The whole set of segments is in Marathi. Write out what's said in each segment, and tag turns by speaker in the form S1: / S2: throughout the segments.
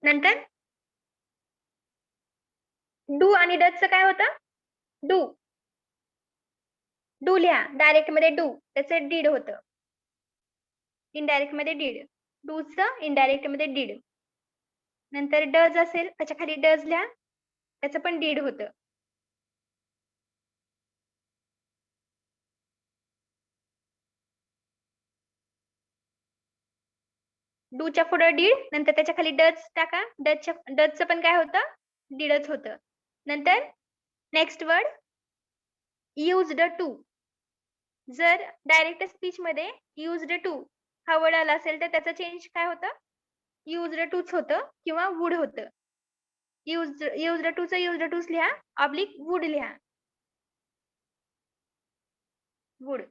S1: नंतर डू आणि डचचं काय होतं? डू. डू लिहा. डायरेक्ट मध्ये डू, त्याचं डीड होतं. इनडायरेक्ट मध्ये डीड. डूचं इनडायरेक्ट मध्ये डीड. नंतर डज असेल त्याच्या खाली डज लिहा, त्याचं पण डीड होतं. डूच्या पुढे डीड, नंतर त्याच्या खाली डज टाका. डजचं पण काय होतं? डीडच होतं. नंतर नेक्स्ट वर्ड युज्ड टू. जर डायरेक्ट स्पीच मध्ये युज्ड टू हा वर्ड आला असेल तर त्याचं चेंज काय होतं? युज्ड टूच होतं किंवा वुड होतं. युज्ड टूचं युज्ड टूच लिहा, ऑब्लिक वुड लिहा. वुड.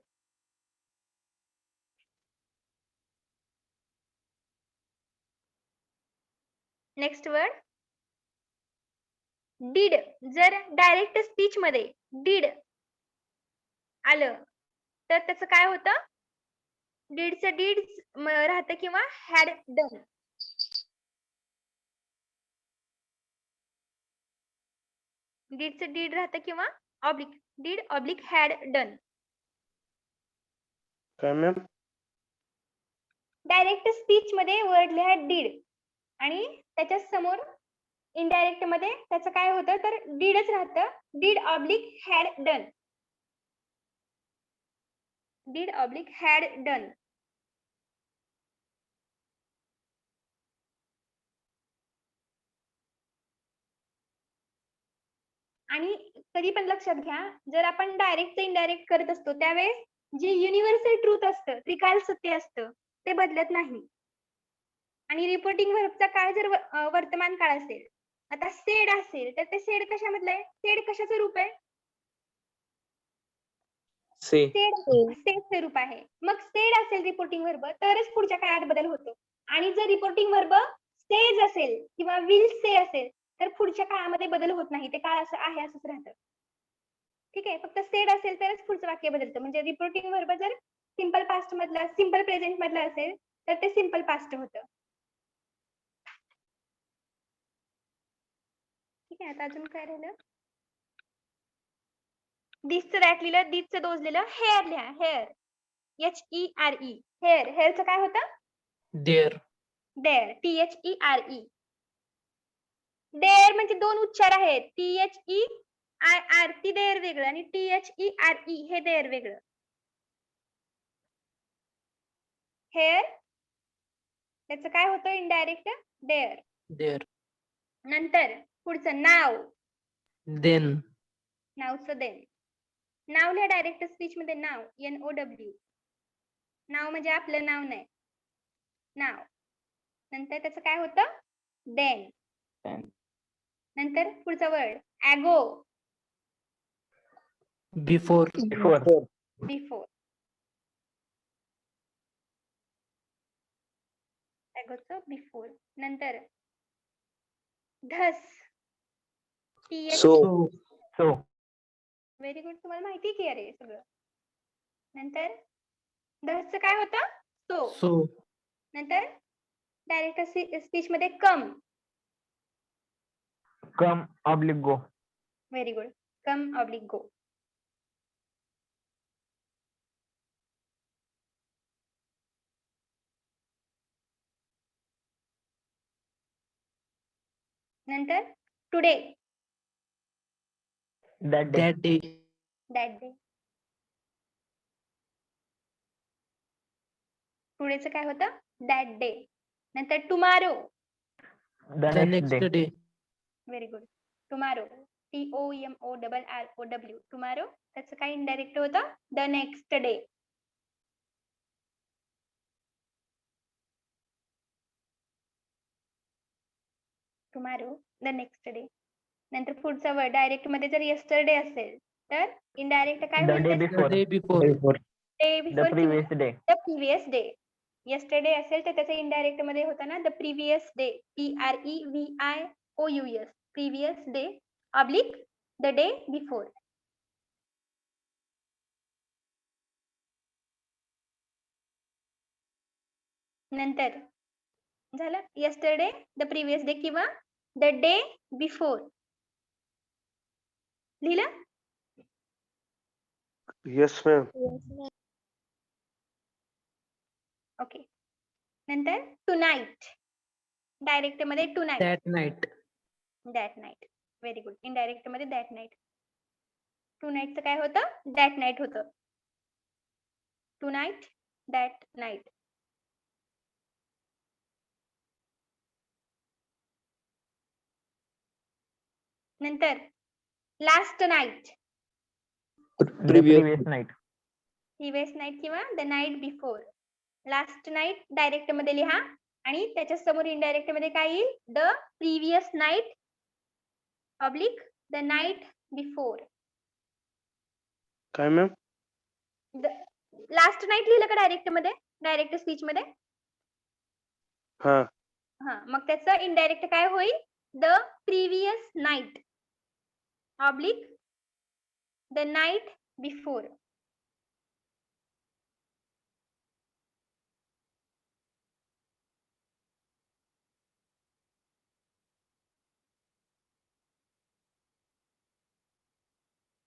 S1: Next word did. जर डायरेक्ट स्पीच मध्ये डीड आलं तर त्याचं काय होतं? डीडचं डीड राहतं किंवा हॅड डन. डीडचं डीड राहतं किंवा oblique did oblique had done.
S2: काय मॅम?
S1: डायरेक्ट स्पीच मध्ये वर्ड लिहा डीड आणि त्याच्या समोर इनडायरेक्ट मध्ये त्याचं काय होतं तर डीडच राहतं. Did oblique had done. Did oblique had done. आणि कधी पण लक्षात घ्या, जर आपण डायरेक्ट इनडायरेक्ट करत असतो त्यावेळेस जे युनिव्हर्सल ट्रूथ असतं, त्रिकाल सत्य असतं, ते बदलत नाही. आणि रिपोर्टिंग व्हर्बचा काळ जर वर्तमान काळ असेल, आता सेड असेल तर ते सेड कशामधलं आहे? सेड कशाचं रूप आहे?
S2: से.
S1: सेडचं रूप आहे. मग सेड असेल रिपोर्टिंग व्हर्ब तरच पुढच्या काळात बदल होतो. आणि जर रिपोर्टिंग व्हर्ब सेज असेल किंवा विल से असेल तर पुढच्या काळामध्ये बदल होत नाही. ते काळ असं आहे असंच राहतं. ठीक आहे. फक्त सेड असेल तरच पुढचं वाक्य बदलतं. म्हणजे रिपोर्टिंग व्हर्ब जर सिंपल पास्ट मधलं, सिंपल प्रेझेंट मधलं असेल तर ते सिंपल पास्ट होतं. ठीक आहे. आता अजून काय राहिलं? दिसचं दॅट लिहिलं, दिसचं दोज लिहिलं, हेअर लिहा. Hair, HERE. हेअर. हेअरचं काय होतं?
S2: देअर.
S1: There, THERE. देअर म्हणजे दोन उच्चार आहेत. THEIR ती देअर वेगळं आणि THERE हे देअर वेगळं. हेअर त्याचं काय होतं इनडायरेक्ट? देअर.
S2: देअर.
S1: नंतर पुढचं नाव.
S2: देन.
S1: नावचं देन. नाव लिहा डायरेक्ट स्पीच मध्ये नाव, NOW. नाव म्हणजे आपलं नाव नाही, नाव. नंतर त्याचं काय होतं? देन. नंतर पुढचा वर्ड ॲगो.
S2: बिफोर.
S1: बिफोर. ॲगोचं बिफोर. नंतर धस.
S2: सो.
S1: Very good. तुम्हाला माहिती की अरे सगळं. नंतर धसचं काय होतं? सो. नंतर डायरेक्ट स्पीच मध्ये come.
S2: Come oblique go.
S1: Very good. Come oblique go. नंतर today.
S2: That day.
S1: That day. टुडेचं काय होतं? That day. नंतर tomorrow.
S2: The next day.
S1: Very good. Tomorrow, TOMORROW. Tomorrow त्याचं काय इनडायरेक्ट होतं? The next day. Tomorrow, the next day. नंतर पुढचा वर्ड डायरेक्ट मध्ये जर यस्टरडे असेल तर इनडायरेक्ट काय होईल?
S2: Day before.
S1: Day before
S2: previous day.
S1: The previous day. Yesterday असेल तर त्याचं इनडायरेक्ट मध्ये होतं ना the previous day, PREVIOUS. Previous day oblique the day before. नंतर झालं. yesterday, the previous day किंवा the day before. लिहिलं?
S3: Yes, ma'am.
S1: ओके. नंतर tonight. डायरेक्ट मध्ये tonight.
S2: That night.
S1: that night. Very good. Indirect मध्ये that night. tonight चं काय होतं? that night होतं. tonight, that night. नंतर last night.
S2: The
S4: Previous.
S2: previous night.
S1: previous night किंवा the night before. last night direct मध्ये लिहा आणि त्याच्या समोर इनडायरेक्ट मध्ये काय येईल? the previous night oblique the night before.
S3: काय मॅम?
S1: लास्ट नाईट लिहिलं का डायरेक्ट मध्ये? डायरेक्ट स्पीच मध्ये?
S3: हा.
S1: हा, मग त्याचं इनडायरेक्ट काय होईल? The previous night oblique the night before.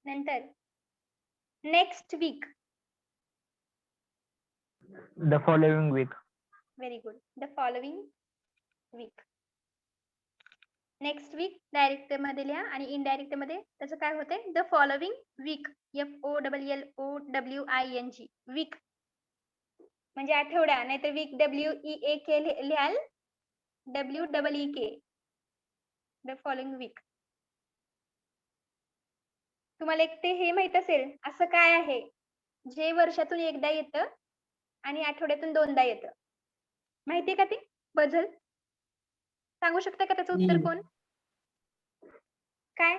S1: नंतर next week.
S2: The following week.
S1: Very good. The following week. Next week direct मध्ये लिहा आणि इनडायरेक्ट मध्ये त्याचं काय होतंय? The following week. FOLLOWING week म्हणजे आठवडा, नाहीतर वीक WEAK लिहाल WEEK. The following week. तुम्हाला एक ते हे माहित असेल असं काय आहे जे वर्षातून एकदा येतं आणि आठवड्यातून दोनदा येतं? माहितीये का ते बदल? सांगू शकता का त्याचं उत्तर कोण? काय?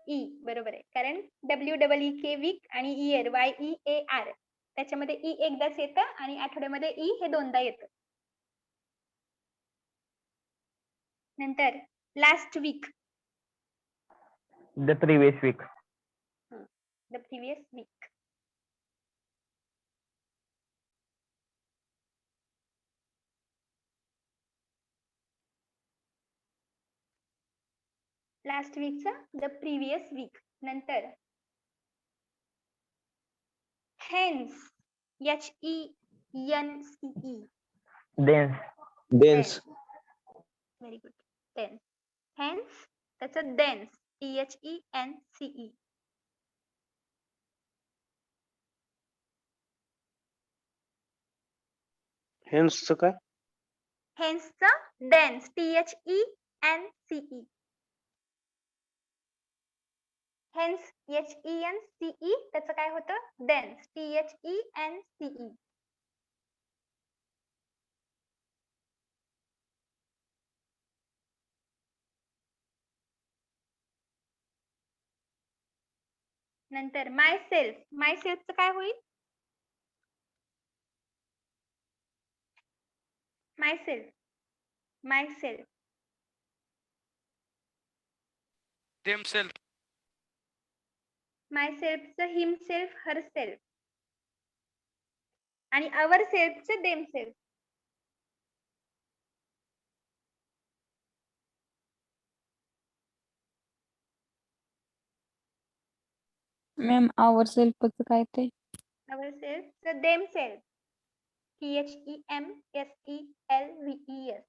S1: ई. बरोबर आहे. कारण WEEK वीक आणि इयर YEAR त्याच्यामध्ये ई एकदाच येतं आणि आठवड्यामध्ये ई हे दोनदा येतं. नंतर last week.
S2: The previous week.
S1: The previous week. Last वीकचा द प्रिव्हियस वीक. नंतर hence HENCE.
S2: Thence.
S4: Thence.
S1: Very good. Thence. Hence त्याचं देन्स THENCE.
S3: हेन्सचं काय?
S1: हेन्सचं देन्स THENCE. हेन्स HENCE त्याचं काय होतं? Thence THENCE. नंतर माय सेल्फ. माय सेल्फचं काय होईल? Myself. Myself.
S5: themselves.
S1: माय सेल्फचं हिम सेल्फ हर सेल्फ आणि अवर सेल्फचं देम सेल्फ.
S6: मॅम आवर सेल्फच काय ते?
S1: अवर सेल्फचं देम सेल्फ THEMSELVES.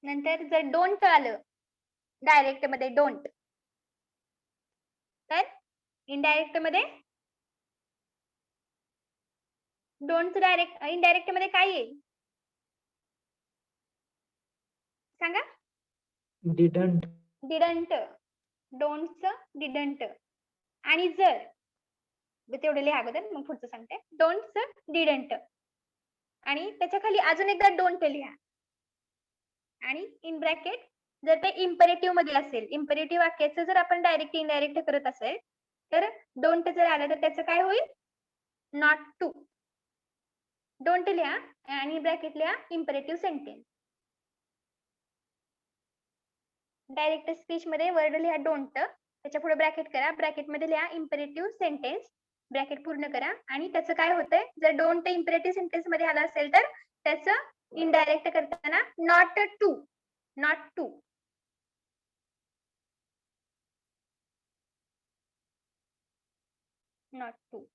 S1: नंतर जर डोंट आलं डायरेक्ट मध्ये डोंट, तर इनडायरेक्ट मध्ये डोंट डायरेक्ट इनडायरेक्ट मध्ये काय येईल सांगा?
S2: Didn't.
S1: डिडंट. डोंटचं डिडंट. आणि जर तेवढे लिहा अगोदर मग पुढचं सांगते. डोंटचं डिडंट आणि त्याच्या खाली अजून एकदा डोंट लिहा आणि इन ब्रॅकेट जर ते इम्पेरेटिव्ह मध्ये असेल, इम्पेरेटिव्ह वाक्याचं जर आपण डायरेक्ट इनडायरेक्ट करत असेल तर डोंट जर आलं तर त्याचं काय होईल? Not to. डोंट लिहा आणि ब्रॅकेट लिहा इम्पेरेटिव्ह सेंटेन्स. डायरेक्ट स्पीच मध्ये वर्ड लिहा डोंट, त्याच्या पुढे ब्रॅकेट करा, ब्रॅकेट मध्ये लिहा इम्पेरेटिव्ह सेंटेन्स, ब्रॅकेट पूर्ण करा आणि त्याचं काय होतंय, जर डोंट इम्पेरेटिव्ह सेंटेन्स मध्ये आला असेल तर त्याचं इनडायरेक्ट करताना not to, not to. Not to.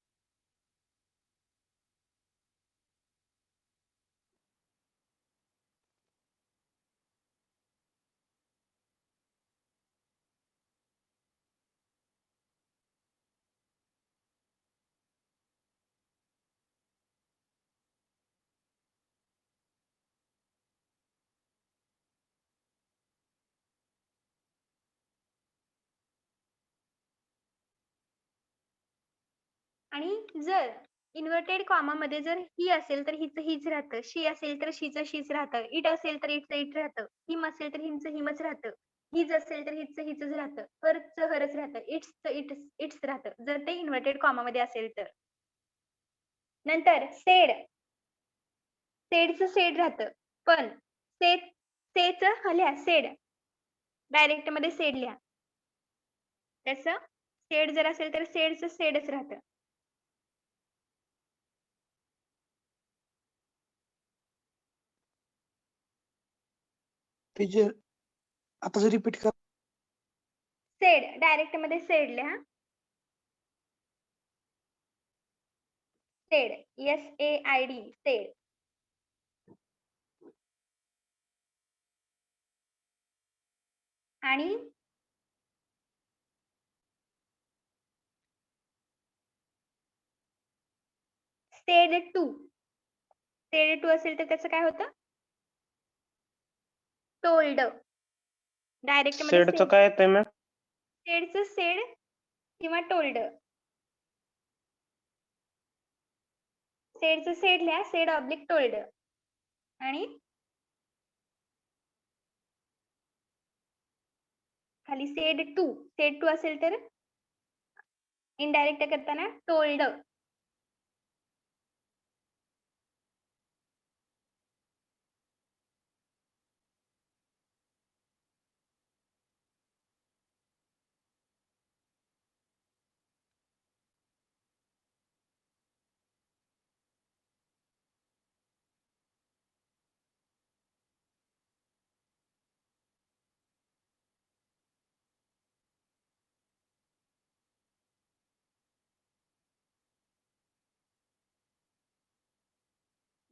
S1: आणि जर इन्व्हर्टेड कॉमा मध्ये जर ही असेल तर हिचं हीच राहतं, शी असेल तर शीचं शीच राहतं, इट असेल तर इटचं इट राहतं, हिम असेल तर हिमचं हिमच राहतं, हिज असेल तर हिचं हिचच राहतं, हरचं हरच राहतं, इट्सचं इट्स राहतं, जर ते इन्व्हर्टेड कॉमा मध्ये असेल तर. नंतर सेड, सेडचं सेड राहतं, पण सेचं लिहा सेड, डायरेक्ट मध्ये सेड लिहा. त्याचं सेड जर असेल तर सेडचं सेडच राहतं.
S4: टीचर आता जर रिपीट कर.
S1: सेड डायरेक्ट मध्ये सेड लिहा. Sed, SAID, sed. आणि सेड टू, सेड टू असेल तर त्याचं काय होतं, टोल्ड. डायरेक्ट मध्ये
S3: सेडचं काय येतंय मॅम?
S1: सेडचं सेड किंवा टोल्ड. सेडचं सेड लिहा, सेड ऑब्लिक टोल्ड. आणि खाली सेड टू असेल तर इनडायरेक्ट करताना टोल्ड.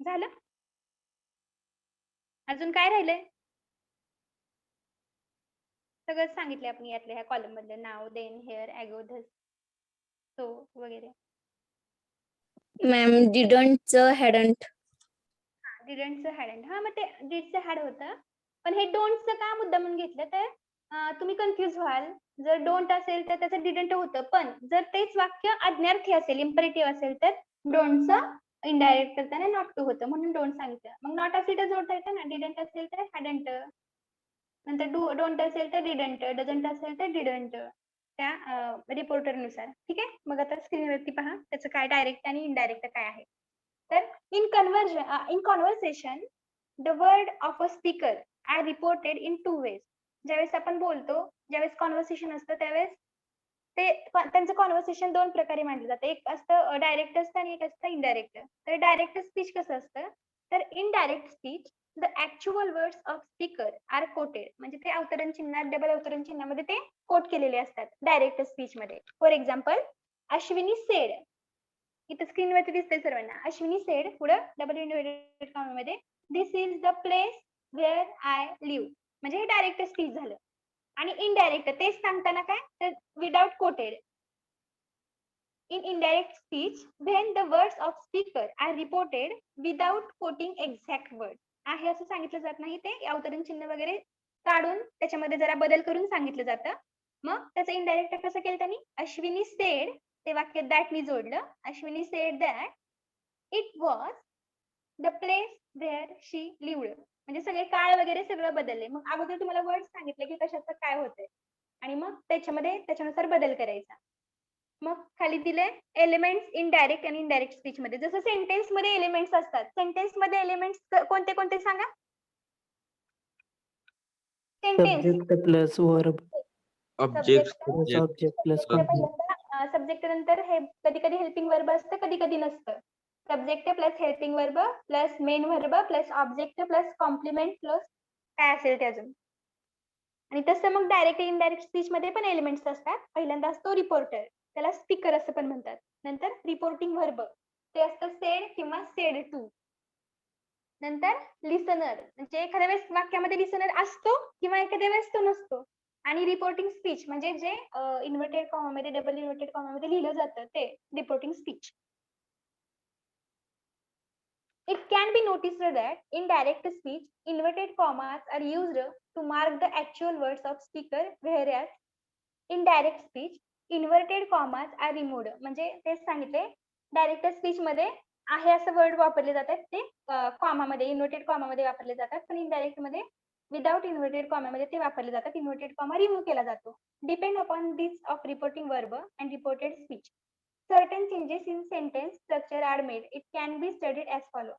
S1: झालं? अजून काय राहिलंय? सगळं सांगितलं आपण यातल्या ह्या कॉलम मधलं, नाव, then, here, ago, thus, so वगैरे.
S7: मॅम डिडंटचं हॅडंट.
S1: डिडंटचं हॅडंट, हा मग ते डिडचं हॅड होतं, पण हे डोंटचं का मुद्दा म्हणून घेतलं तर तुम्ही कन्फ्युज व्हाल. जर डोंट असेल तर त्याचं डिडंट होतं, पण जर तेच वाक्य आज्ञार्थी असेल, इम्परेटिव्ह असेल तर डोंटचं इनडायरेक्ट करताना नॉट टू होतं, म्हणून डोंट सांगितलं. मग नॉट असेल तर जोडता येतं ना, डिडंट असेल तर हॅडंट, नंतर डोंट असेल तर डिडंट, डझंट असेल तर डिडंट, त्या रिपोर्टर नुसार. ठीक आहे, मग आता स्क्रीनवरती पहा त्याचं काय डायरेक्ट आणि इनडायरेक्ट काय आहे. तर in conversation the word of a speaker are reported in two ways. ज्यावेळेस आपण बोलतो, ज्यावेळेस कॉन्व्हर्सेशन असतं त्यावेळेस ते त्यांचं कॉन्व्हर्सेशन दोन प्रकारे मांडलं जातं, एक असतं डायरेक्ट असतं आणि एक असतं इनडायरेक्ट. तर डायरेक्ट स्पीच कसं असतं, तर indirect speech the actual words of speaker are quoted, म्हणजे ते अवतरण चिन्हात, डबल अवतरण चिन्हामध्ये ते कोट केलेले असतात डायरेक्ट स्पीच मध्ये. फॉर एक्झाम्पल, अश्विनी सेड, इथं स्क्रीनवरती दिसतंय सर्वांना, अश्विनी सेड पुढं डबल इन्व्हर्टेड कॉमा मध्ये this is the place where I live, म्हणजे हे डायरेक्ट स्पीच झालं. आणि इनडायरेक्ट तेच सांगताना काय, तर without quoted. In indirect speech when the words of speaker are reported without quoting exact word, आहे असं सांगितलं जात नाही, ते अवतरण चिन्ह वगैरे काढून त्याच्यामध्ये जरा बदल करून सांगितलं जातं. मग त्याचं इनडायरेक्ट कसं केलं त्यांनी, अश्विनी सेड, ते वाक्य दॅटनी जोडलं, Ashwini sed that it was the place wear she lived, म्हणजे सगळे काळ वगैरे सगळं बदलले. मग अगोदर तुम्हाला वर्ड सांगितलं की कशाचं काय होतंय आणि मग त्याच्यानुसार बदल करायचा. मग खाली दिले एलिमेंट्स इन डायरेक्ट आणि इनडायरेक्ट स्पीच मध्ये. जसं सेंटेन्स मध्ये एलिमेंट्स असतात, सेंटेन्स मध्ये एलिमेंट्स कोणते कोणते सांगा. Sentence
S2: Subject plus verb
S8: object
S2: plus
S8: subject
S2: object plus complement.
S1: Subject नंतर हे कधी कधी हेल्पिंग वर्ब असतं, कधी कधी नसतं. Subject plus helping verb plus main verb plus object plus complement plus काय असेल ते अजून. आणि तसं मग डायरेक्ट इनडायरेक्ट स्पीच मध्ये पण एलिमेंट्स असतात. पहिल्यांदा असतो रिपोर्टर, त्याला स्पीकर असं पण म्हणतात. नंतर रिपोर्टिंग वर्ब ते असतं सेड किंवा सेड टू. नंतर लिसनर म्हणजे एखाद्या वेळेस वाक्यामध्ये लिसनर असतो किंवा एखाद्या वेळेस तो नसतो. आणि रिपोर्टिंग स्पीच म्हणजे जे इन्व्हर्टेड कॉमामध्ये डबल इन्व्हर्टेड कॉमामध्ये लिहिलं जातं ते reporting speech. It can be noticed that in direct speech, inverted commas are used to mark the actual words of speaker, whereas in direct speech, inverted commas are removed. म्हणजे तेच सांगितले, डायरेक्ट स्पीच मध्ये आहे असं वर्ड वापरले जातात ते कॉमामध्ये इन्व्हर्टेड कॉमामध्ये वापरले जातात, पण इनडायरेक्ट मध्ये विदाउट इन्व्हर्टेड कॉमामध्ये ते वापरले जातात. इन्व्हर्टेड कॉमा रिमूव्ह केला जातो. Depend upon this of reporting verb and reported speech. Certain changes in sentence structure are made. It can be studied as follow.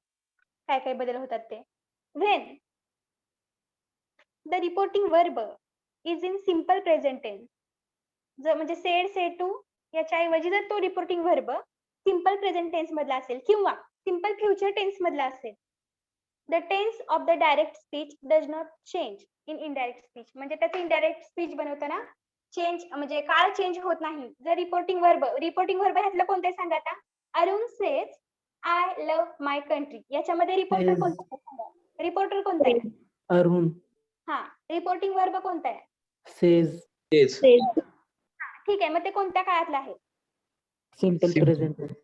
S1: काय काय बदल होतात ते. When the reporting verb is in simple present tense. जर म्हणजे said, said to याच्या ऐवजी जर तो reporting verb simple present tense मधला असेल किंवा सिंपल फ्युचर टेन्स मधला असेल, the tense of the direct speech does not change in indirect speech. म्हणजे त्याचं इनडायरेक्ट स्पीच बनवताना चेंज म्हणजे काळ चेंज होत नाही. जर रिपोर्टिंग वर्ब ह्यातलं कोणते सांगा आता. Arun says I love my country. याच्यामध्ये रिपोर्टर
S2: Says.
S1: कोणता आहे सांगा. रिपोर्टर कोणता आहे?
S2: Arun
S1: हा. रिपोर्टिंग वर्ब कोणता आहे?
S2: says.
S8: तेच
S1: ठीक आहे, मग ते कोणत्या काळातलं आहे?
S2: Simple
S8: Simple.
S2: present tense.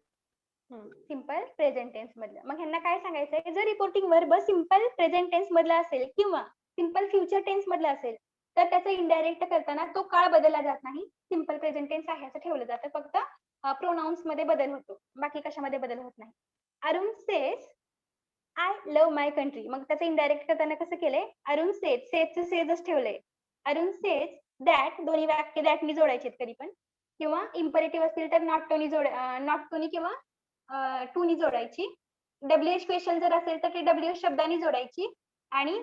S1: Simple present tense मधलं. मग ह्यांना काय सांगायचंय, जर reporting verb simple present tense मधला असेल किंवा सिंपल फ्युचर टेन्स मधला असेल तर त्याचं इनडायरेक्ट करताना तो काळ बदलला जात नाही. सिंपल प्रेझेंट टेन्स आहे असं ठेवलं जातं. फक्त प्रोनाउन्स मध्ये बदल होतो, बाकी कशामध्ये बदल होत नाही. Arun says I love my country. मग त्याचं इनडायरेक्ट करताना कसं केलंय, अरुण सेज, सेजचं सेजच ठेवलंय. अरुण सेज दॅट, दोन्ही वाक्य दॅटनी जोडायचे कधी पण, किंवा इम्परेटिव्ह असतील तर नॉट टूनी किंवा टूनी जोडायची. डब्ल्यूएच क्वेश्चन जर असेल तर ते डब्ल्यूएच शब्दानी जोडायची. आणि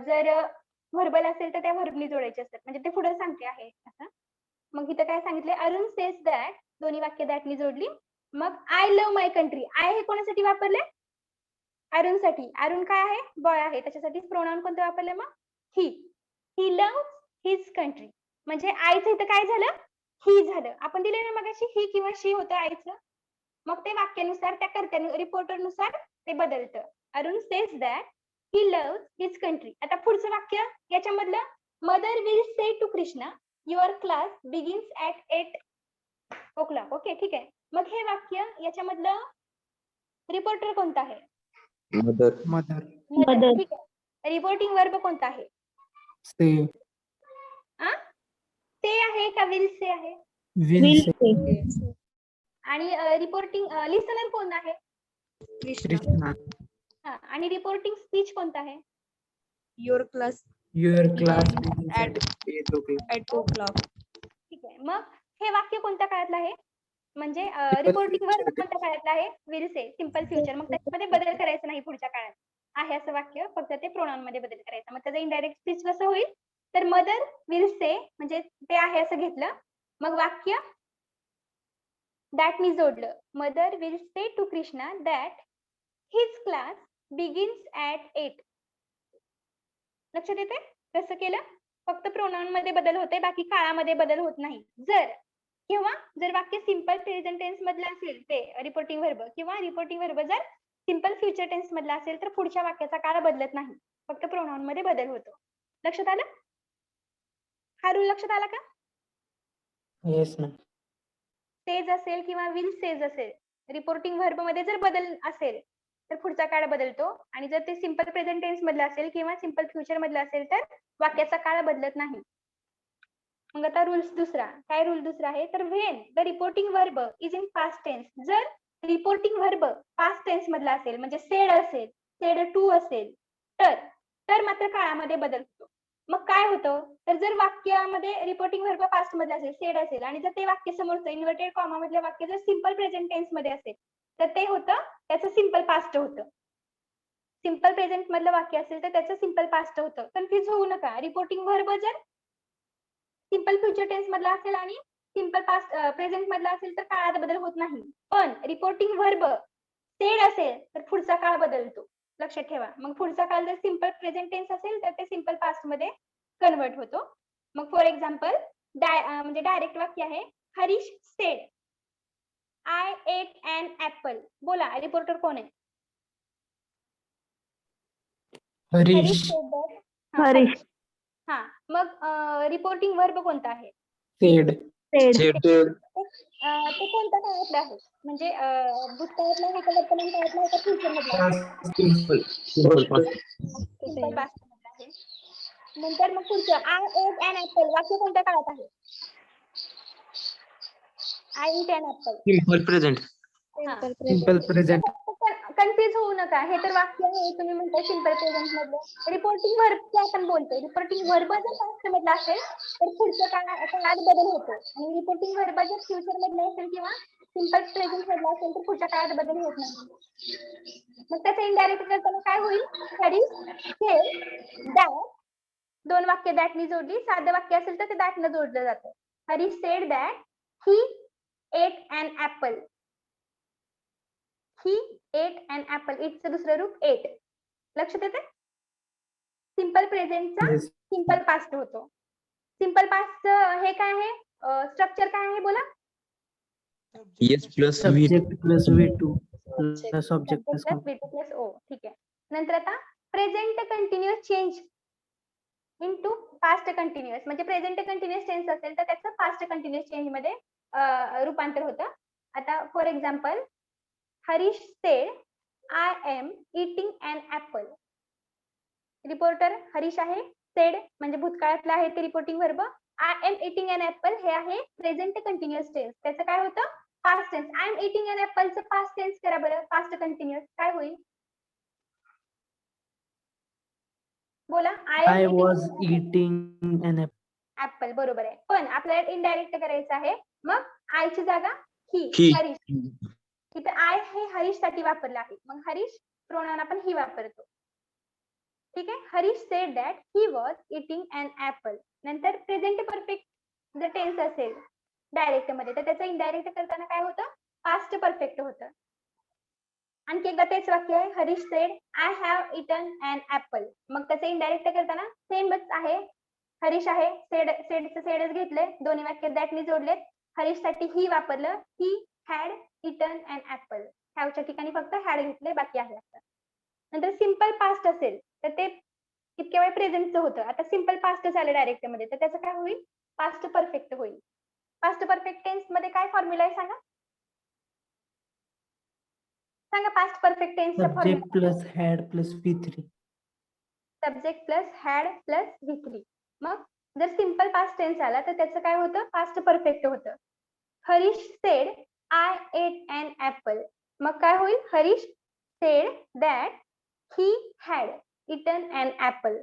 S1: जर व्हर्बल असेल तर त्या व्हर्बनी जोडायचे असतात. म्हणजे ते पुढे सांगते आहे असं. मग इथं काय सांगितलंय, अरुण सेज दॅट, दोन्ही वाक्य दॅटनी जोडली. मग I love my country, I हे कोणासाठी वापरले? अरुणसाठी. अरुण काय आहे? बॉय आहे, त्याच्यासाठी प्रोनाउन कोणतं वापरले मग? ही. ही लव्ह हिज कंट्री. म्हणजे आईचं इथं काय झालं? ही झालं. आपण दिले ना मगाशी ही किंवा शी होतं आईचं. मग ते वाक्यानुसार त्या कर्त्यानुसार रिपोर्टरनुसार ते बदलतं. Arun says that he love his country. आता पुढचं वाक्य याच्यामधलं, mother will say to Krishna your class begins at 8 o'clock. Okay, ठीक आहे. मग हे वाक्य याच्यामधलं रिपोर्टर कोणता आहे?
S8: Mother
S2: Mother
S7: Mother.
S1: ठीक आहे. रिपोर्टिंग वर्ब कोणता आहे?
S2: say.
S1: ते आहे का विल से आहे?
S2: Will say.
S1: आणि रिपोर्टिंग लिसनर कोण आहे?
S2: Krishna.
S1: हा. आणि रिपोर्टिंग स्पीच कोणता आहे?
S7: Your class
S2: Your class begins
S7: at
S2: at 8 o'clock.
S7: 8 o'clock.
S1: ठीक आहे. मग हे वाक्य कोणत्या काळातलं आहे? म्हणजे रिपोर्टिंग वर्ब
S2: future.
S1: कोणत्या काळातलं आहे? Will say, simple future. मग त्याच्यामध्ये बदल करायचा नाही पुढच्या काळात. आहे असं वाक्य, फक्त ते प्रोनाउन मध्ये बदल करायचा. मग त्याचं इनडायरेक्ट स्पीच कसं होईल, तर मदर विल से म्हणजे ते आहे असं घेतलं. मग वाक्य दॅट मी जोडलं. Mother will say to Krishna that his class begins at 8. लक्षात येते कसं केलं? फक्त प्रोनाउन मध्ये बदल होते, बाकी काळामध्ये बदल होत नाही. जर वाक्य सिंपल प्रेझेंट टेन्स मधलं असेल ते रिपोर्टिंग वर्ब, किंवा रिपोर्टिंग वर्ब जर सिंपल फ्युचर टेन्स मधला असेल तर पुढच्या वाक्याचा काळ बदलत नाही, फक्त प्रोनाउन मध्ये बदल होतो. लक्षात आलं? हा रूल लक्षात आला का?
S2: Yes ma'am.
S1: सेज असेल किंवा विल सेज असेल, रिपोर्टिंग वर्ब मध्ये जर बदल असेल तर पुढचा काळ बदलतो. आणि जर ते सिंपल प्रेझेंट टेन्स मधलं असेल किंवा सिंपल फ्युचर मधलं असेल तर वाक्याचा काळ बदलत नाही. मग आता रूल्स दुसरा काय? रूल दुसरा आहे तर when the reporting verb is in past tense. जर रिपोर्टिंग वर्ब पास्ट टेन्स मधला असेल म्हणजे सेड असेल, सेड टू असेल तर मात्र काळामध्ये बदल होतो. मग काय होतं, तर जर वाक्यामध्ये रिपोर्टिंग वर्ब पास्ट मधला असेल, सेड असेल, आणि जर ते वाक्य समोरचं इन्व्हर्टेड कॉमा मधलं वाक्य जर सिंपल प्रेझेंट टेन्स मध्ये असेल तर ते होतं त्याचं सिंपल पास्ट होतं. सिम्पल प्रेझेंट मधलं वाक्य असेल तर त्याचं सिम्पल पास्ट होतं. कन्फ्युज होऊ नका. रिपोर्टिंग व्हर्ब जर सिम्पल फ्युचर टेन्स मधला असेल आणि सिम्पल पास्ट प्रेझेंट मधला असेल तर काळात बदल होत नाही. पण रिपोर्टिंग व्हर्ब सेड असेल तर पुढचा काळ बदलतो. लक्षात ठेवा. मग पुढचा काळ जर सिम्पल प्रेझेंट टेन्स असेल तर ते सिम्पल पास्ट मध्ये कन्वर्ट होतो. मग फॉर एक्झाम्पल म्हणजे डायरेक्ट वाक्य आहे, Harish said I ate an apple. बोला, रिपोर्टर कोण आहे?
S2: Harish
S1: said that. हा, हरीश. हा, मग रिपोर्टिंग वर्ब कोणता आहे?
S2: said
S8: Said.
S1: ते कोणत्या काळातलं आहे? म्हणजे भूतकाळातलं आहे का वर्तमान काळातलं आहे का फ्युचर मधलं आहे?
S8: Simple. Simple past.
S1: Simple past मधलं आहे. नंतर मग पुढचं आय एट अन ऍपल वाक्य कोणत्या काळात आहे? I eat an apple.
S8: Simple present.
S2: simple present
S1: confuse होऊ नका. हे तर वाक्य आहे, तुम्ही म्हणताय सिम्पल प्रेझेंट मधलं. रिपोर्टिंग वर्ब आपण बोलतोय. रिपोर्टिंग वर्ब जर पास्ट मधला असेल तर पुढच्या काळात बदल होतो आणि रिपोर्टिंग वर्ब जर फ्युचर मधला असेल किंवा सिम्पल प्रेझेंट मधला असेल तर पुढच्या काळात बदल होत नाही. मग त्याचं इनडायरेक्ट करताना काय होईल? Harish said that. दोन वाक्य दॅटनी जोडली. साधं वाक्य असेल तर ते दॅटनं जोडलं जातं. Harish said that he ate an apple. He ate an apple. इटचं दुसरं रूप एट. लक्षात येते? सिम्पल प्रेझेंटचा
S2: yes
S1: सिम्पल पास्ट होतो. सिम्पल पास्ट हे काय आहे? स्ट्रक्चर काय आहे बोला?
S8: Yes plus V.
S2: subject plus v2 plus object plus
S1: plus V2 plus O. ठीक आहे. नंतर आता present continuous change into past continuous. म्हणजे प्रेझेंट कंटिन्युअस टेन्स असेल तर त्याचं पास्ट कंटिन्युअस चेंज मध्ये रूपांतर होतं. आता for example, Harish said I am eating an apple. Reporter Harish आहे. सेड म्हणजे भूतकाळातलं आहे ते reporting verb. I am eating an apple हे आहे प्रेझेंट कंटिन्युअस टेन्स. त्याचं काय होतं? Past tense. I am eating an ऍपलचं पास्ट टेन्स करा बरं. पास्ट कंटिन्युअस काय होईल? बोला.
S2: I was eating an apple.
S1: Apple. बरोबर आहे. पण आपल्याला इनडायरेक्ट करायचं आहे. मग आयची जागा ही.
S8: He.
S1: हरीश. इथे आय हे हरीश साठी वापरलं आहे. मग हरीश प्रोनाउन आपण ही वापरतो. ठीक आहे. Harish said that he was eating an apple. नंतर प्रेझेंट परफेक्ट जर टेन्स असेल डायरेक्ट मध्ये तर त्याचं इनडायरेक्ट करताना काय होतं? पास्ट परफेक्ट होतं. आणखी एकदा तेच वाक्य आहे, Harish said I have eaten an apple. मग त्याचं इनडायरेक्ट करताना सेमच आहे. हरीश आहे. सेडच घेतले. दोन्ही वाक्य दॅटनी जोडलेत. हरीश साठी ही वापरलं. He had eaten an apple. हॅवच्या ठिकाणी फक्त हॅड घेतले, बाकी आहे असं. नंतर सिम्पल पास्ट असेल तर ते इतक्या वेळ प्रेझेंटचं होतं. आता सिम्पल पास्ट झालं डायरेक्ट मध्ये तर त्याचं काय होईल? पास्ट परफेक्ट होईल. पास्ट परफेक्ट टेन्स मध्ये काय फॉर्म्युला आहे सांगा? सांगा पास्ट परफेक्ट टेन्सचा
S2: subject
S1: फॉर्म्युला.
S2: plus had plus v3
S1: subject plus had plus v3. मग जर सिम्पल पास्ट टेन्स आला तर त्याचं काय होतं? पास्ट परफेक्ट होतं. Harish said I ate an apple. मग काय होईल? Harish said that he had eaten an apple.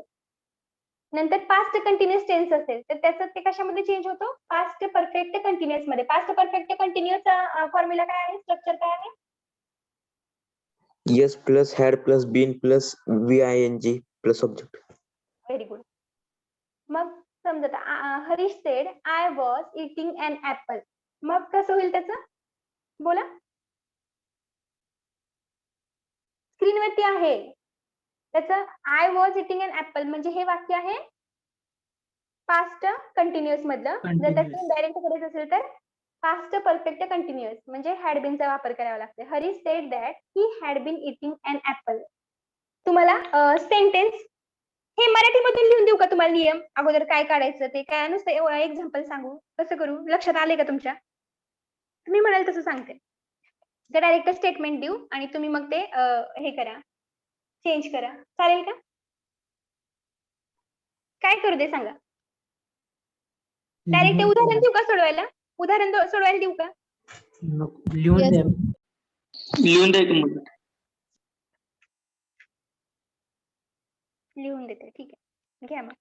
S1: नंतर पास्ट कंटिन्युअस टेन्स असेल तर त्याचं ते कशामध्ये चेंज होतो? पास्ट परफेक्ट कंटिन्युअस मध्ये. पास्ट परफेक्ट कंटिन्युअसचा फॉर्म्युला काय आहे? स्ट्रक्चर काय आहे?
S8: Yes plus had plus been plus VING plus object.
S1: Very good. मग समजा Harish said I was eating an apple. मग कसं होईल त्याचं? बोला. स्क्रीनवरती आहे त्याचं I was eating an apple म्हणजे हे वाक्य आहे पास्ट कंटिन्युअस मधलं. जर त्याचं
S2: Continuous.
S1: इनडायरेक्ट करायचं असेल तर पास्ट परफेक्ट कंटिन्युअस म्हणजे हॅड बीनचा वापर करावा लागतो. Harish said that he had been eating an apple. तुम्हाला सेंटेन्स हे मराठीमधून लिहून देऊ का तुम्हाला नियम? अगोदर काय काढायचं ते काय नुसतं एक्झाम्पल सांगू? कसं करू? लक्षात आले का तुमच्या? तुम्ही म्हणाल तसं सांगते. डायरेक्ट स्टेटमेंट देऊ आणि तुम्ही मग ते हे करा, चेंज करा. चालेल का? काय करू दे सांगा? डायरेक्ट उदाहरण देऊ का सोडवायला? उदाहरण सोडवायला देऊ का?
S2: लिहून द्या.
S8: लिहून द्या की मग.
S1: लिहून देते. ठीक आहे, घ्या मग.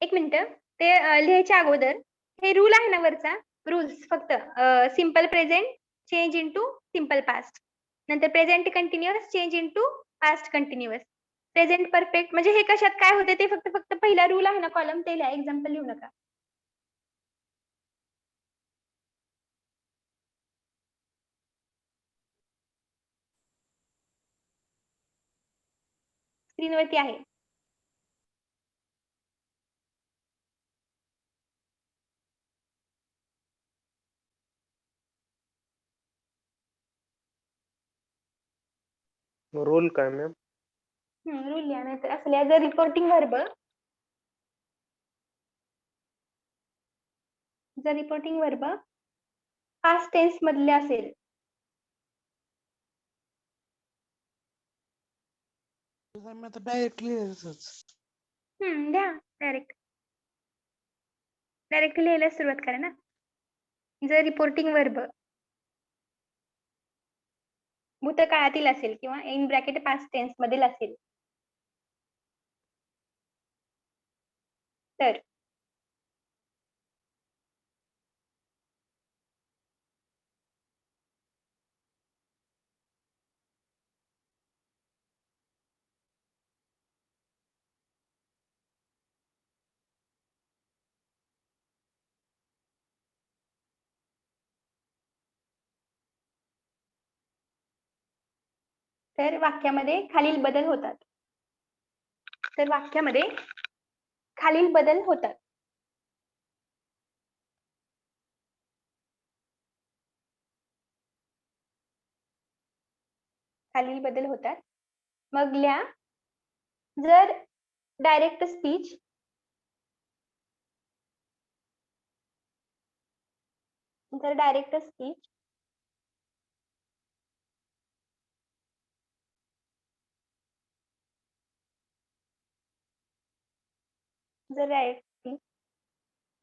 S1: एक मिनिट. ते लिहायच्या अगोदर हे रूल आहे ना वरचा रूल्स फक्त simple present change into simple past, नंतर present continuous change into past continuous, present perfect म्हणजे हे कशात काय होते ते फक्त फक्त पहिला रूल आहे ना कॉलम ते लिहा, एक्झाम्पल लिहू नका. स्क्रीनवरती आहे.
S3: रोल काय मॅम?
S1: रूल लिहा नाहीतर असल्या जर रिपोर्टिंग वर्ब पास्ट टेन्स मधले असेल
S4: आता डायरेक्टली
S1: द्या डायरेक्ट लिहायला सुरुवात करा ना. जर रिपोर्टिंग वर्ब भूतकाळातील असेल किंवा इन ब्रॅकेट पास्ट टेन्स मधील असेल तर वाक्यामध्ये खालील बदल होतात. मग लिहा जर direct speech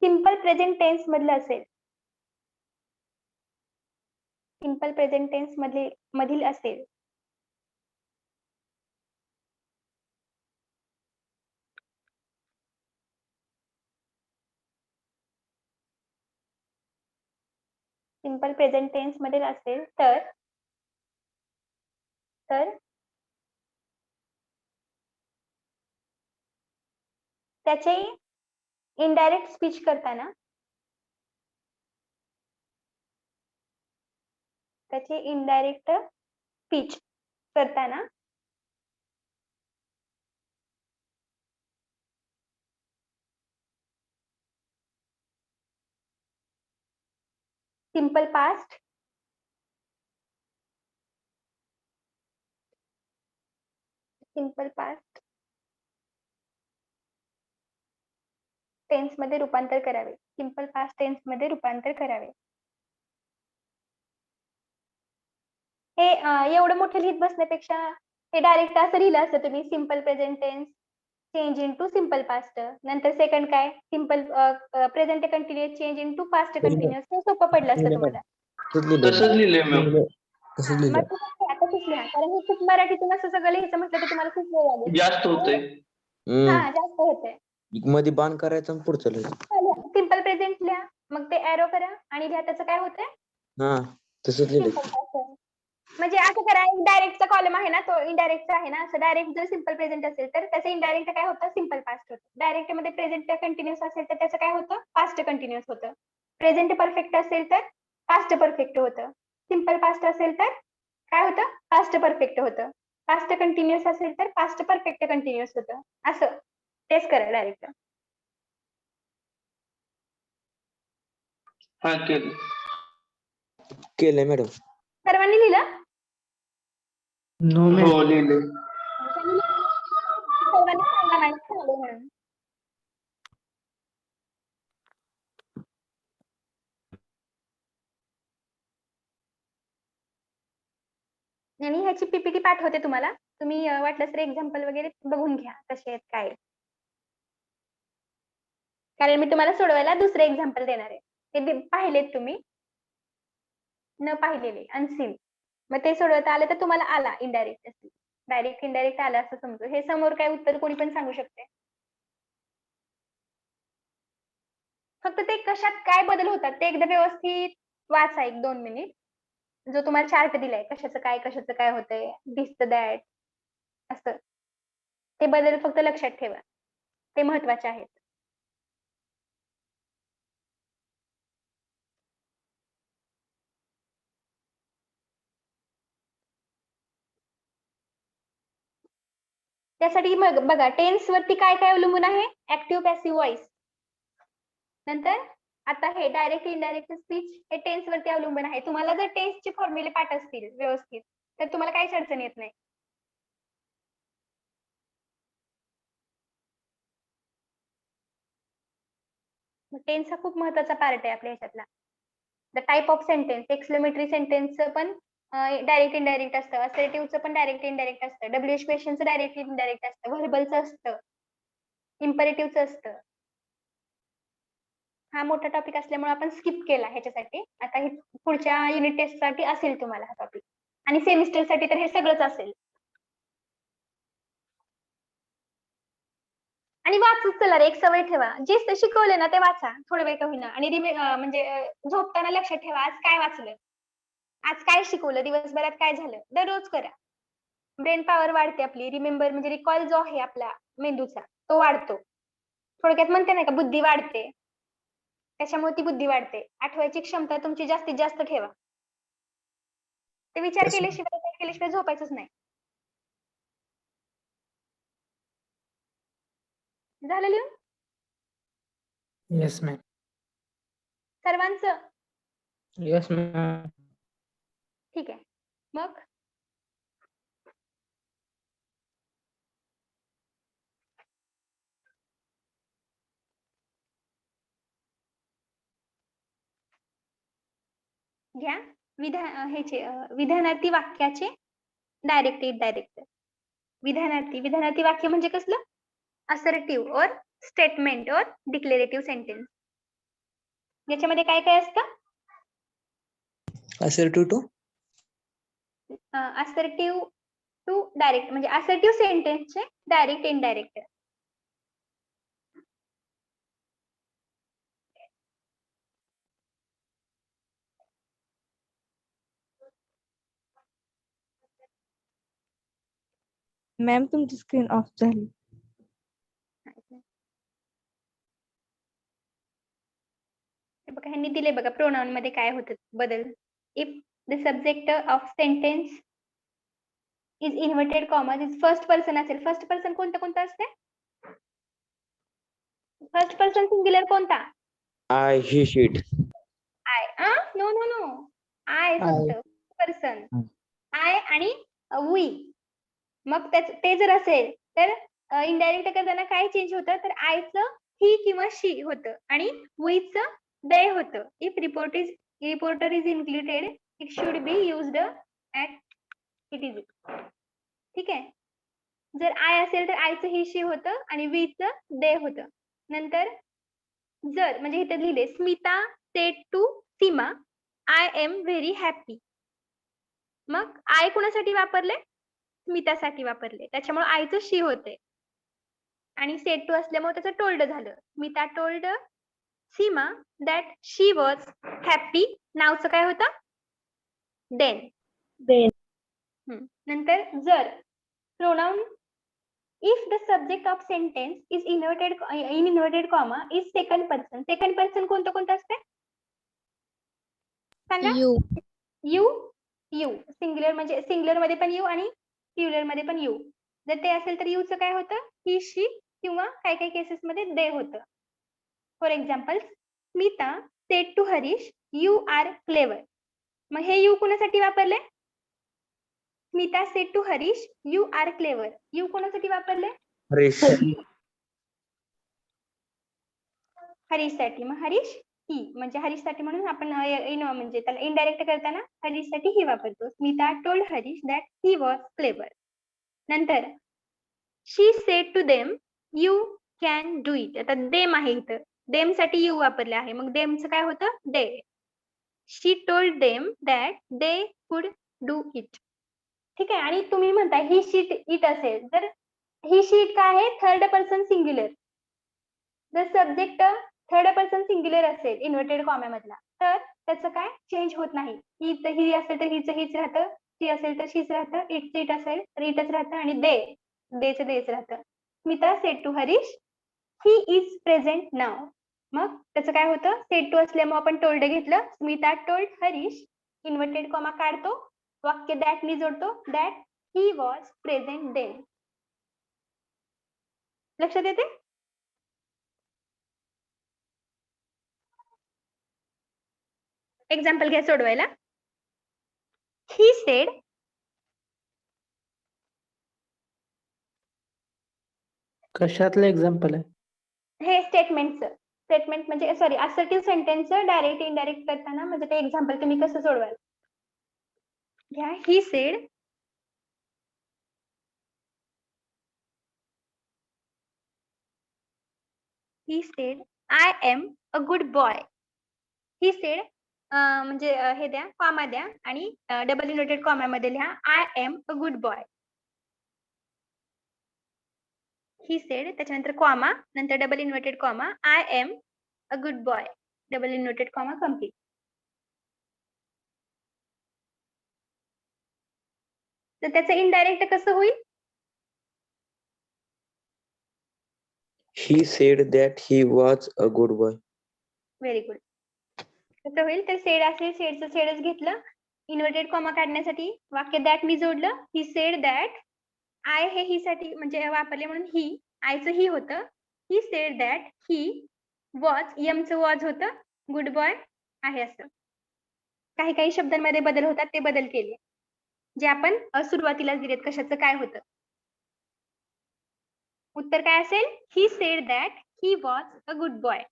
S1: simple present tense मधलं असेल मधील असेल सिंपल प्रेझेंट टेन्स मधील असेल तर त्याचे इनडायरेक्ट स्पीच करताना सिंपल पास्ट टेन्स मध्ये रूपांतर करावे. सिंपल पास्ट टेन्स मध्ये रूपांतर करावे. हे एवढं मोठं लिहित बसण्यापेक्षा हे डायरेक्ट असं लिहिलं असतं तुम्ही simple present tense change into simple past, नंतर सेकंड काय simple present continuous change into past continuous, हे सोपं पडलं असतं तुम्हाला.
S5: तसंच लिहिलंय मॅम.
S1: मग आता लिहा कारण हे खूप मराठीतून असं सगळं लिहायचं म्हटलं तर तुम्हाला खूप वेळ लागेल.
S5: जास्त होतंय.
S1: जास्त होतंय.
S8: मध्ये बाण करायचं आणि पुढचं लिहायचं.
S1: सिंपल प्रेझेंट लिहा मग ते एरो करा आणि लिहा त्याचं काय होतंय
S8: हा तसंच लिहिलं.
S1: Simple past. म्हणजे असं करा डायरेक्टचा कॉलम आहे ना तो इनडायरेक्टचा आहे ना, असं डायरेक्ट जर सिंपल प्रेझेंट असेल तर त्याचं इनडायरेक्ट काय होतं सिंपल पास्ट होतं. डायरेक्ट मध्ये प्रेझेंट कंटिन्युअस असेल तर त्याचं काय होतं पास्ट कंटिन्युअस होतं. प्रेझेंट परफेक्ट असेल तर पास्ट परफेक्ट होतं. सिंपल पास्ट असेल तर काय होतं पास्ट परफेक्ट होतं. पास्ट कंटिन्युअस असेल तर पास्ट परफेक्ट कंटिन्युअस होतं. असं तेच करा डायरेक्ट.
S5: हा केलं.
S8: केलंय मॅडम.
S1: सर्वांनी लिहिलं?
S2: No ma'am.
S5: हो लिहिलंय.
S1: सर्वांनी सांगा मॅडम झालं म्हणून. आणि ह्याची पीपीटी पाठवते तुम्हाला, तुम्ही वाटलं तर एक्झाम्पल वगैरे बघून घ्या कसे आहेत काय. कारण मी तुम्हाला सोडवायला दुसरे एक्झाम्पल देणार आहे. ते पाहिलेत तुम्ही न पाहिलेले अनसीन, मग ते सोडवता आलं तर तुम्हाला आला इनडायरेक्ट असेल, डायरेक्ट इनडायरेक्ट आला असं समजू. हे समोर काय उत्तर कोणी पण सांगू शकते. फक्त ते कशात काय बदल होतात ते एकदा व्यवस्थित वाचा 1-2 मिनिट. जो तुम्हाला चार्ट दिलाय कशाचं काय होतंय, दिसतं दॅट असं. ते बदल फक्त लक्षात ठेवा. ते महत्वाचे आहेत. त्यासाठी मग बघा टेन्स वरती काय काय अवलंबून आहे? Active passive voice. नंतर आता हे डायरेक्ट इनडायरेक्ट स्पीच हे टेन्स वरती अवलंबून आहे. तुम्हाला जर टेन्सचे फॉर्म्युले पाठ असतील व्यवस्थित तर तुम्हाला काहीच अडचण येत नाही. टेन्स हा खूप महत्वाचा पार्ट आहे आपल्या ह्याच्यातला. The type of sentence, exclamatory सेंटेन्सचं पण डायरेक्ट इनडायरेक्ट असतं, असर्टिव्हचं पण डायरेक्ट इनडायरेक्ट असतं, WH क्वेश्चनचं डायरेक्ट इनडायरेक्ट असतं, व्हर्बलचं असतं, इम्परेटिव्हचं असतं. हा मोठा टॉपिक असल्यामुळे आपण स्किप केला ह्याच्यासाठी. आता हे पुढच्या युनिट टेस्ट साठी असेल तुम्हाला हा टॉपिक, आणि सेमिस्टर साठी तर हे सगळंच असेल. आणि वाचत चला रे, एक सवय ठेवा, जे शिकवले ना ते वाचा थोडं वेळ का होईना, आणि म्हणजे झोपताना लक्षात ठेवा आज काय वाचलं, आज काय शिकवलं, दिवसभरात काय झालं, दररोज करा. ब्रेन पॉवर वाढते आपली, रिमेंबर म्हणजे रिकॉल जो आहे आपला मेंदूचा तो वाढतो. थोडक्यात म्हणते ना का बुद्धी वाढते, त्याच्यामुळे ती बुद्धी वाढते. आठवायची क्षमता तुमची जास्तीत जास्त ठेवा. ते विचार
S8: Yes, ma'am.
S1: केल्याशिवाय झोपायचंच नाही. झालं लिहून
S2: Yes, ma'am.
S1: सर्वांचं?
S2: Yes, ma'am.
S1: ठीक आहे. मग घ्या विधानार्थी वाक्याचे डायरेक्ट इनडायरेक्ट. विधानार्थी वाक्य म्हणजे कसलं? असर्टिव्ह और स्टेटमेंट और डिक्लेरेटिव्ह सेंटेन्स. याच्यामध्ये काय काय असतं?
S8: Assertive to
S1: assertive to direct म्हणजे असर्टिव्ह सेंटेन्सचे डायरेक्ट इनडायरेक्ट.
S7: मॅम तुमची स्क्रीन ऑफ झाली.
S1: बघा ह्यांनी दिले बघा प्रोनाउन मध्ये काय होतं बदल. If the subject of sentence is inverted comma, first person असेल, फर्स्ट पर्सन कोणतं असते? फर्स्ट पर्सन सिंग्युलर कोणता?
S8: I, he, sheet.
S1: I. No I फक्त पर्सन. आय आणि वी. मग ते जर असेल तर इनडायरेक्ट करताना काय चेंज होतं, तर आयचं ही किंवा शी होतं आणि वीचं दे होतं. If reporter is included it should be used at it is. ठीक आहे. जर आय असेल तर आयचं ही शी होतं आणि वीचं दे होतं. नंतर जर म्हणजे इथे लिहिले Smita said to Seema I am very happy. मग आय कुणासाठी वापरले? स्मितासाठी वापरले, त्याच्यामुळे आयचं शी होते आणि सेड टू असल्यामुळे त्याचं टोल्ड झालं. Smita told Seema that she was happy. नावचं काय होतं? देन. नंतर जर pronoun if the subject of sentence is inverted comma is second person कोणतं असते सांगा? यू सिंग्युलर म्हणजे सिंग्युलर मध्ये पण यू आणि प्लुरल मध्ये पण यू. जर ते असेल तर यूचं काय होतं? ही शी किंवा काही काही केसेस मध्ये दे होतं. For example Smita said to Harish you are clever. मग हे यू कोणासाठी वापरले? Smita said to Harish you are clever. You कोणासाठी वापरले?
S8: Harish.
S1: हरीशसाठी. मग हरीश ही म्हणजे हरीशसाठी म्हणून आपण म्हणजे त्याला इनडायरेक्ट करताना हरीशसाठी ही वापरतो. Smita told Harish that he was clever. नंतर she said to them you can do it. आता देम आहे इथं, देम साठी यू वापरले आहे, मग देमचं काय होतं? They. She told them that they could do it. ठीक आहे. आणि तुम्ही म्हणताय ही शीट इट असेल तर ही शीट काय आहे? Third person singular. The subject third person singular असेल इन्व्हर्टेड कॉम्यामधला तर त्याचं काय चेंज होत नाही. ही असेल तर हिचं हीच राहतं, ती असेल तर शीच राहतं, इटचं इट असेल तर इटच राहतं आणि देचं देच राहतं. Smita said to Harish he is present नाव. मग त्याचं काय होतं सेड टू असल्यामुळे आपण टोल्ड घेतलं. Smita told Harish inverted comma काढतो, वाक्य दॅट नी जोडतो that he was present then. लक्षात येते? एक्झाम्पल घ्या सोडवायला. ही सेड
S2: कशातलं एक्झाम्पल आहे?
S1: हे स्टेटमेंट म्हणजे sorry assertive sentence direct indirect करताना म्हणजे ते एक्झाम्पल तुम्ही कसं सोडवाल घ्या. He said I am a good boy. He said म्हणजे हे द्या कॉमा द्या आणि डबल इन्व्हर्टेड कॉमामध्ये लिहा I am a good boy. He said त्याच्यानंतर कॉमा नंतर double inverted comma I am a good boy double inverted comma complete. तर त्याचं इनडायरेक्ट कसं होईल?
S8: He said that he was a good boy.
S1: Very good. कसं होईल तर सेड असेल सेडचं सेडच घेतलं इन्व्हर्टेड कॉमा काढण्यासाठी वाक्य दॅट मी जोडलं. ही सेड दॅट आय हे ही साठी म्हणजे वापरले म्हणून ही आयचं ही होतं. He said that he was यमचं वॉज होतं गुड बॉय आहे असं. काही काही शब्दांमध्ये बदल होतात ते बदल केले जे आपण सुरुवातीलाच दिलेत कशाचं काय होतं. उत्तर काय असेल? ही said that he was a good boy.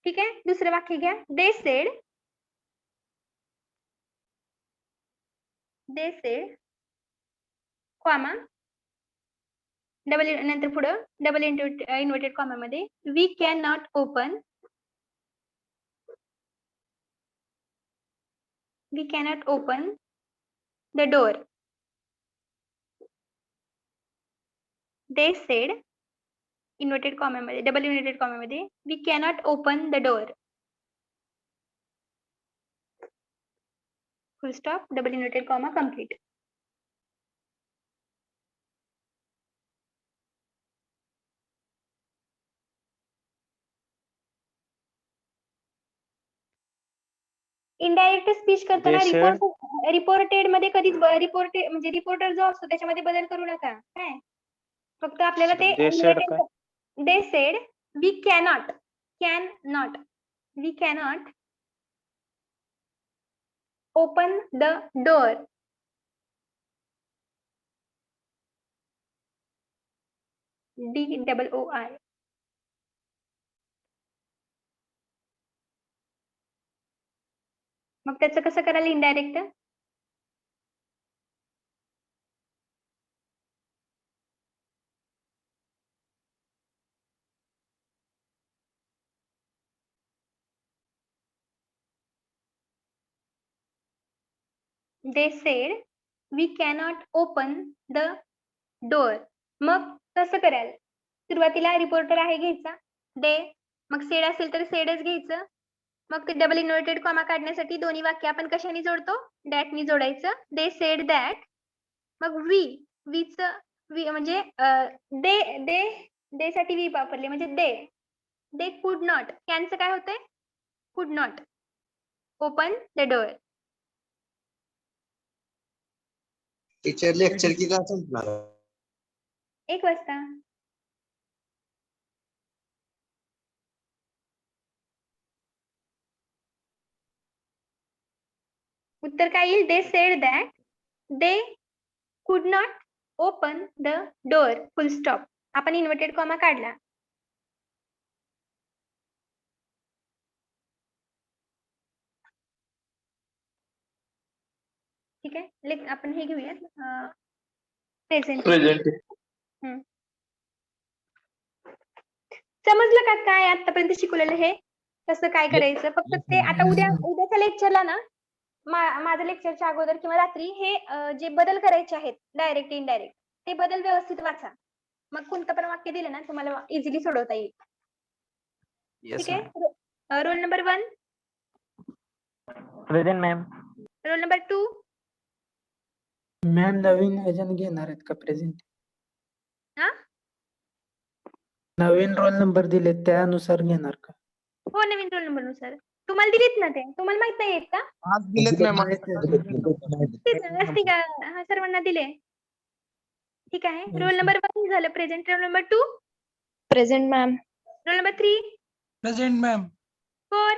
S1: ठीक आहे. दुसरं वाक्य घ्या. दे सेड कॉमा डबल नंतर पुढं डबल इन्व्हर्टेड कॉमामध्ये we can not open the door. They said inverted कॉमामध्ये डबल इन्व्हर्टेड कॉमामध्ये we cannot open the door. Full stop double inverted comma complete. Indirect speech करताना
S3: They said-
S1: रिपोर्टेड मध्ये कधीच म्हणजे रिपोर्टर जो असतो त्याच्यामध्ये बदल करू नका काय. फक्त आपल्याला ते
S3: They said काय?
S1: They said we cannot open the door. DOOR. मग त्याचं कसं कराल indirect? They said we cannot open the door. मग कसं कराल? सुरुवातीला रिपोर्टर आहे घ्यायचा दे, मग सेड असेल तर सेडच घ्यायचं. मग ते डबल इन्व्हर्टेड कॉमा काढण्यासाठी दोन्ही वाक्य आपण कशाने जोडतो? दॅटनी जोडायचं. दे सेड दॅट मग वीच म्हणजे दे साठी वी वापरले म्हणजे दे कुड नॉट. कॅनचं काय होतंय? कुड not open the door.
S5: Teacher lecture किती संपणार?
S1: 1 वाजता. उत्तर काय येईल? दे सेड दॅट दे कुड not open the door full stop. आपण इन्व्हर्टेड कॉमा काढला. ठीक आहे. आपण हे घेऊयात प्रेझेंट. समजलं का काय आतापर्यंत शिकवलेलं हे कसं काय करायचं? फक्त ते आता उद्याच्या लेक्चरला ना माझ्या लेक्चरच्या अगोदर किंवा रात्री हे जे बदल करायचे आहेत डायरेक्ट इनडायरेक्ट ते बदल व्यवस्थित वाचा. मग कोणतं पण वाक्य दिलं ना तुम्हाला इझिली सोडवता येईल. ठीक आहे. Roll number 1,
S2: present ma'am.
S1: Roll number 2,
S2: ma'am नवीन एजंट घेणार आहेत का प्रेझेंट?
S1: हा
S2: नवीन रोल नंबर दिले त्यानुसार घेणार का?
S1: हो नवीन रोल नंबर नुसार तुम्हाला दिलीत ना ते तुम्हाला माहित नाही आहेत का?
S4: आज दिलेत मॅम.
S1: तेच असते का? हा सर्वांना दिले. ठीक आहे. रोल नंबर 1 झालं present. Role number 2,
S7: Present, ma'am.
S1: Roll number 3,
S4: present ma'am.
S1: 4,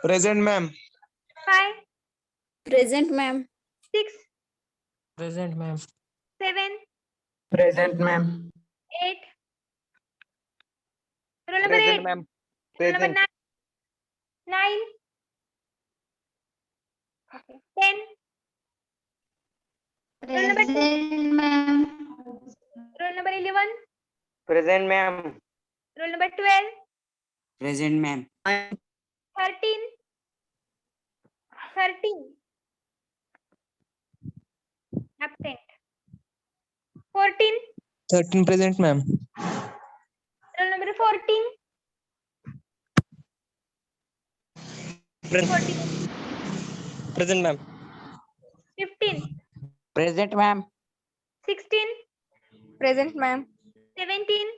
S5: present ma'am.
S1: 5,
S6: Present, ma'am.
S1: 6,
S4: present ma'am.
S1: 7,
S2: present ma'am.
S1: 8, roll number 8,
S5: ma'am.
S1: Roll number 9, okay, 10, roll number 2, roll number 11,
S3: present ma'am.
S1: roll number 12,
S9: Present, ma'am.
S1: 13, absent, 14,
S4: 13 present ma'am.
S1: roll number 14, 14,
S4: present ma'am.
S1: 15,
S9: Present, ma'am.
S1: 16,
S7: Present, ma'am.
S1: 17,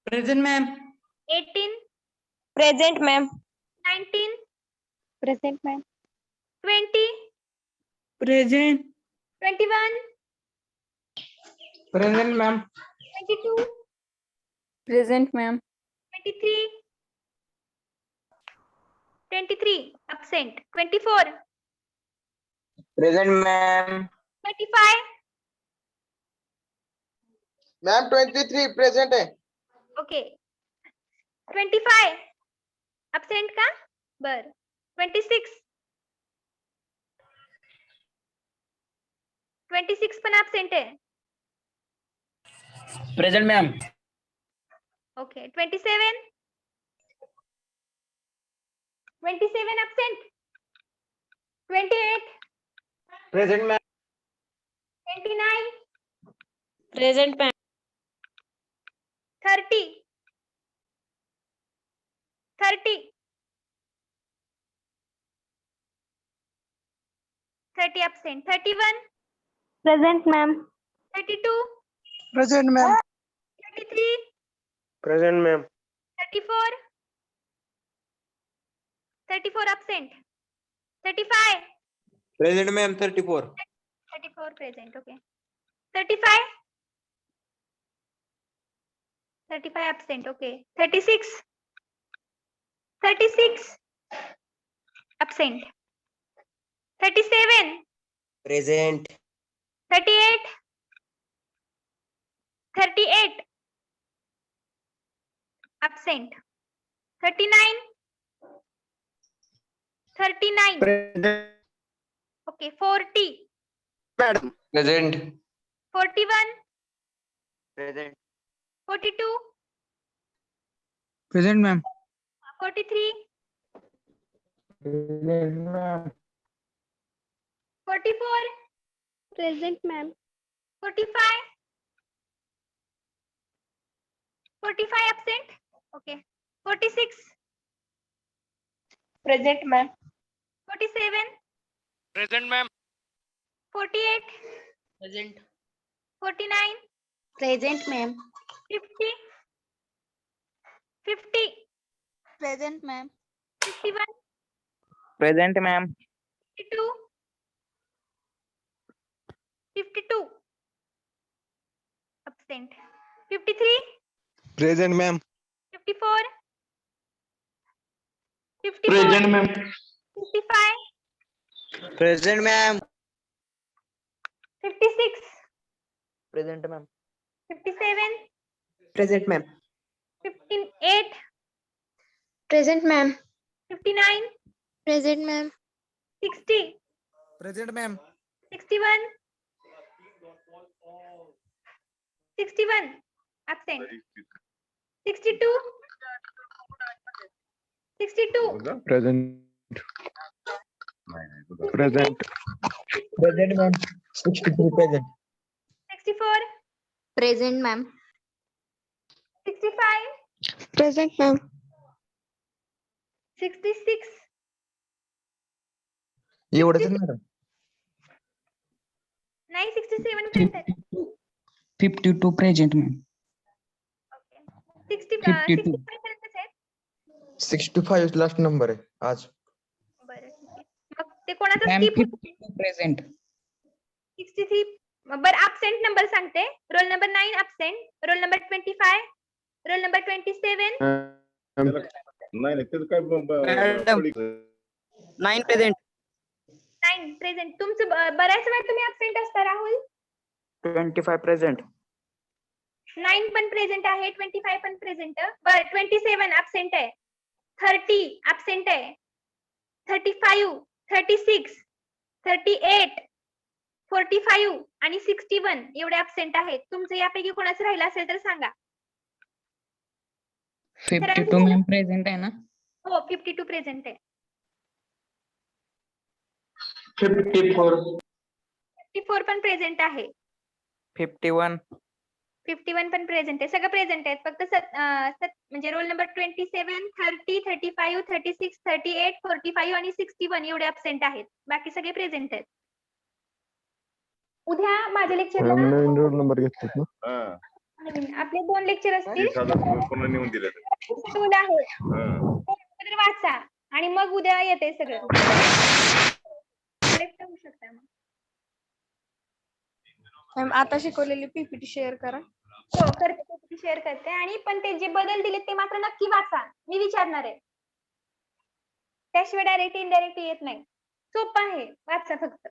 S9: Present, ma'am.
S1: 18,
S7: Present, ma'am.
S1: 19,
S7: Present, ma'am.
S1: 20,
S9: Present.
S1: 21,
S4: present ma'am.
S1: 22,
S6: Present, ma'am.
S1: 23, 23, absent, 24,
S5: present ma'am.
S1: 25,
S5: ma'am 23 present आहे.
S1: okay, 25, absent का? बर. 26, 26 पण absent आहे.
S9: Present, ma'am.
S1: Okay, 27, 27 absent, 28,
S5: present ma'am.
S1: 29,
S7: Present, ma'am.
S1: 30, 30, 30 absent, 31,
S7: Present, ma'am.
S1: 32,
S4: present ma'am.
S1: 33,
S3: present ma'am.
S1: 34, 34 absent, 35,
S5: present ma'am 34.
S1: 34 present, okay. 35, 35 absent, okay. 36, 36 absent, 37,
S5: present.
S1: 38, 38 absent, 39, 39, okay. 40,
S5: madam. Present.
S1: 41,
S5: present.
S1: 42,
S4: present ma'am.
S1: 43,
S2: present ma'am.
S1: 44,
S7: Present, ma'am.
S1: 45, 45 absent, okay. 46,
S7: Present, ma'am.
S1: 47,
S3: present ma'am.
S1: 48,
S9: Present.
S1: 49,
S7: Present, ma'am.
S1: 50, 50,
S7: Present, ma'am.
S1: 51,
S9: Present, ma'am.
S1: 52, 52 absent, 53,
S5: present ma'am.
S1: 54, 54,
S5: ma'am.
S1: 55,
S5: present ma'am.
S1: 56,
S9: Present, ma'am.
S1: 57,
S5: present ma'am.
S1: 58,
S7: Present, ma'am.
S1: 59,
S7: Present, ma'am.
S1: 60,
S4: present ma'am.
S1: 61, 61 absent, 62, 62,
S5: present. Present. Present, ma'am. 63 present.
S1: 64,
S7: Present, ma'am.
S1: 65,
S7: Present, ma'am.
S1: 66,
S5: एवढंच मॅडम.
S1: नाही 67 पर्यंत आहे.
S9: 52 प्रेझेंट मॅम.
S1: 65 पर्यंतच आहेत.
S5: 65 लास्ट नंबर आहे आज.
S1: बरं ठीक आहे. मग ते कोणाचं
S9: मॅम
S1: स्किप
S9: 52 प्रेझेंट.
S1: 63. बरं ऍबसेंट नंबर सांगते. Roll number 9 absent, roll number 25, roll number 27,
S9: nine present.
S1: 9 present. तुमचं बऱ्याच वेळ तुम्ही ऍबसेंट असता राहुल.
S9: 25 प्रेझेंट.
S1: 9 पण प्रेझेंट आहे, 25 पण प्रेझेंट. बरं 27 ऍबसेंट आहे, 30 ऍबसेंट आहे, 35, 36, 38, 45 आणि 61 एवढे ऍबसेंट आहेत. तुमचं यापैकी कोणाचं राहिलं असेल तर सांगा.
S9: 52 मॅम प्रेझेंट आहे ना.
S1: हो 52 प्रेझेंट आहे. 54 पण प्रेझेंट आहे.
S9: 51.
S1: 51 पण प्रेझेंट आहे. सगळं प्रेझेंट आहेत. फक्त म्हणजे रोल नंबर 27, 30, 35, 36, 38, 45 आणि 61 एवढे ऍबसेंट आहेत. बाकी सगळे प्रेझेंट आहेत. उद्या माझ्या लेक्चरला
S5: रोल नंबर घेतलेत ना.
S1: आपले 2 लेक्चर असतील. उद्या आहे. तर वाचा आणि मग उद्या येते सगळं. Correct होऊ शकतं मग.
S7: मॅम आता शिकवलेली पीपीटी शेअर करा.
S1: हो करते, शेअर करते. आणि पण ते जे बदल दिले ते मात्र नक्की वाचा. मी विचारणार आहे. त्याशिवाय डायरेक्ट इनडायरेक्ट येत नाही. सोपं आहे, वाचा फक्त.